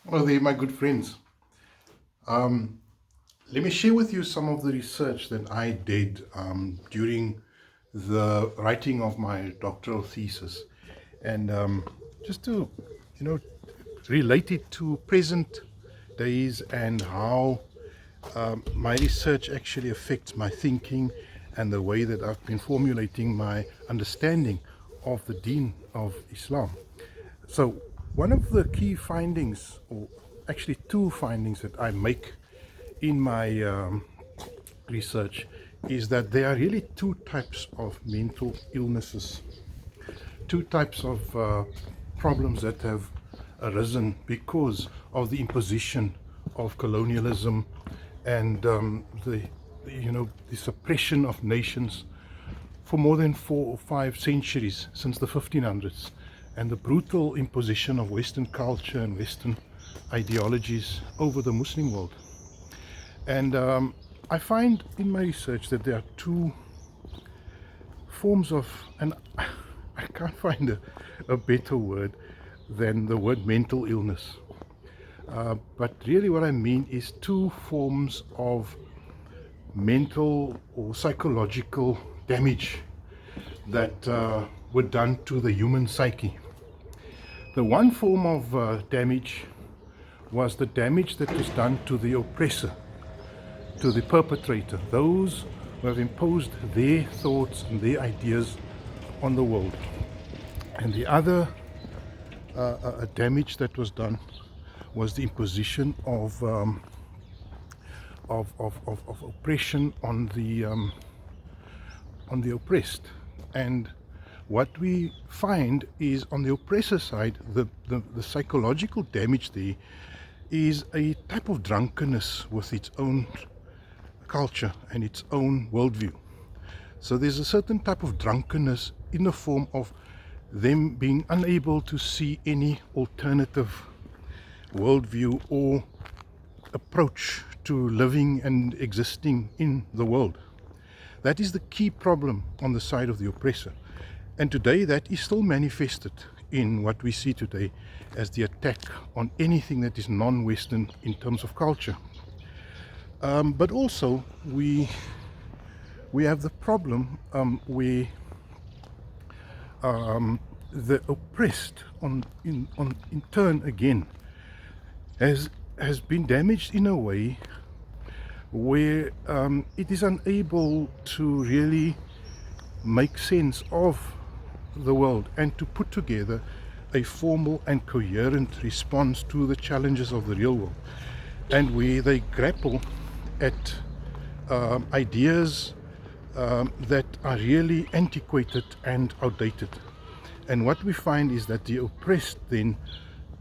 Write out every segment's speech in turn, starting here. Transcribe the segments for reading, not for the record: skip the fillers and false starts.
Well, they're my good friends. Um, Let me share with you some of the research that I did during the writing of my doctoral thesis, and just to, you know, relate it to present days and how my research actually affects my thinking and the way that I've been formulating my understanding of the Deen of Islam. So, one of the key findings, or actually two findings that I make in my research, is that there are really two types of mental illnesses, two types of problems that have arisen because of the imposition of colonialism and the suppression of nations for more than 4 or 5 centuries since the 1500s, and the brutal imposition of Western culture and Western ideologies over the Muslim world. And I find in my research that there are two forms of, and I can't find a better word than the word mental illness. But really, what I mean is two forms of mental or psychological damage that were done to the human psyche. The one form of damage was the damage that was done to the oppressor, to the perpetrator, those who have imposed their thoughts and their ideas on the world. And the other damage that was done was the imposition of oppression on the oppressed. And what we find is, on the oppressor side, the psychological damage there is a type of drunkenness with its own culture and its own worldview. So there's a certain type of drunkenness in the form of them being unable to see any alternative worldview or approach to living and existing in the world. That is the key problem on the side of the oppressor. And today that is still manifested in what we see today as the attack on anything that is non-Western in terms of culture. But also we have the problem where the oppressed in turn again has been damaged in a way where it is unable to really make sense of the world and to put together a formal and coherent response to the challenges of the real world, and where they grapple at ideas that are really antiquated and outdated. And what we find is that the oppressed then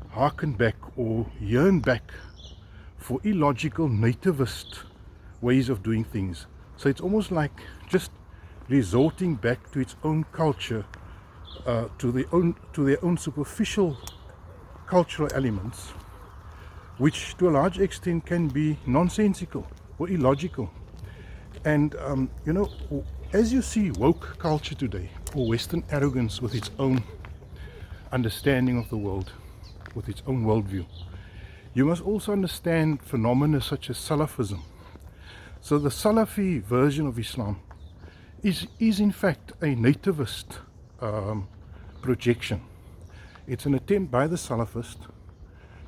hearken back or yearn back for illogical nativist ways of doing things. So it's almost like just resorting back to its own culture, to their own superficial cultural elements, which to a large extent can be nonsensical or illogical. And as you see woke culture today, or Western arrogance with its own understanding of the world, with its own worldview, you must also understand phenomena such as Salafism. So the Salafi version of Islam is in fact a nativist projection. It's an attempt by the Salafist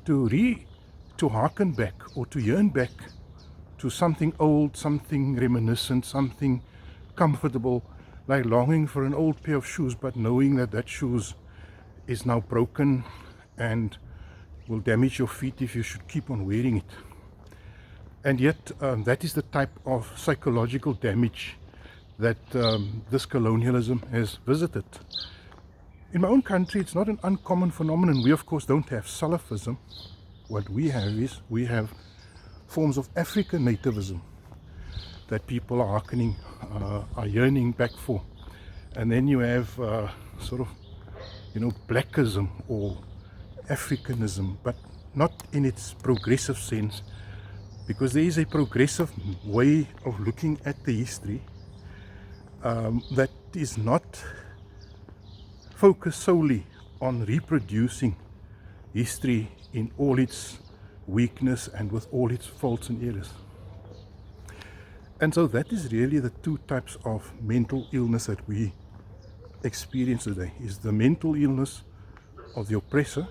to hearken back or to yearn back to something old, something reminiscent, something comfortable, like longing for an old pair of shoes, but knowing that that shoes is now broken and will damage your feet if you should keep on wearing it. And yet that is the type of psychological damage that this colonialism has visited. In my own country, it's not an uncommon phenomenon. We, of course, don't have Salafism. What we have forms of African nativism that people are are yearning back for. And then you have blackism or Africanism, but not in its progressive sense, because there is a progressive way of looking at the history that is not focused solely on reproducing history in all its weakness and with all its faults and errors. And so that is really the two types of mental illness that we experience today, is the mental illness of the oppressor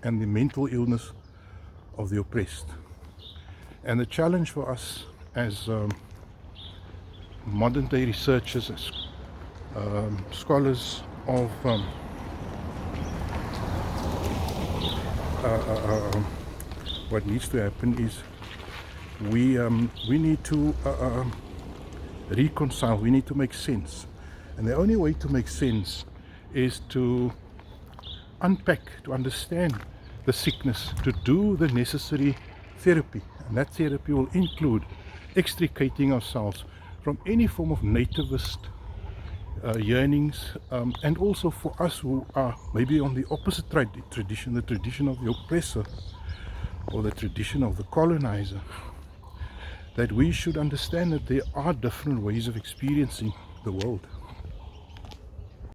and the mental illness of the oppressed. And the challenge for us as modern day researchers, as scholars of what needs to happen is we need to reconcile, we need to make sense. And the only way to make sense is to unpack, to understand the sickness, to do the necessary therapy. And that therapy will include extricating ourselves from any form of nativist yearnings, and also for us who are maybe on the opposite tradition, the tradition of the oppressor or the tradition of the colonizer, that we should understand that there are different ways of experiencing the world.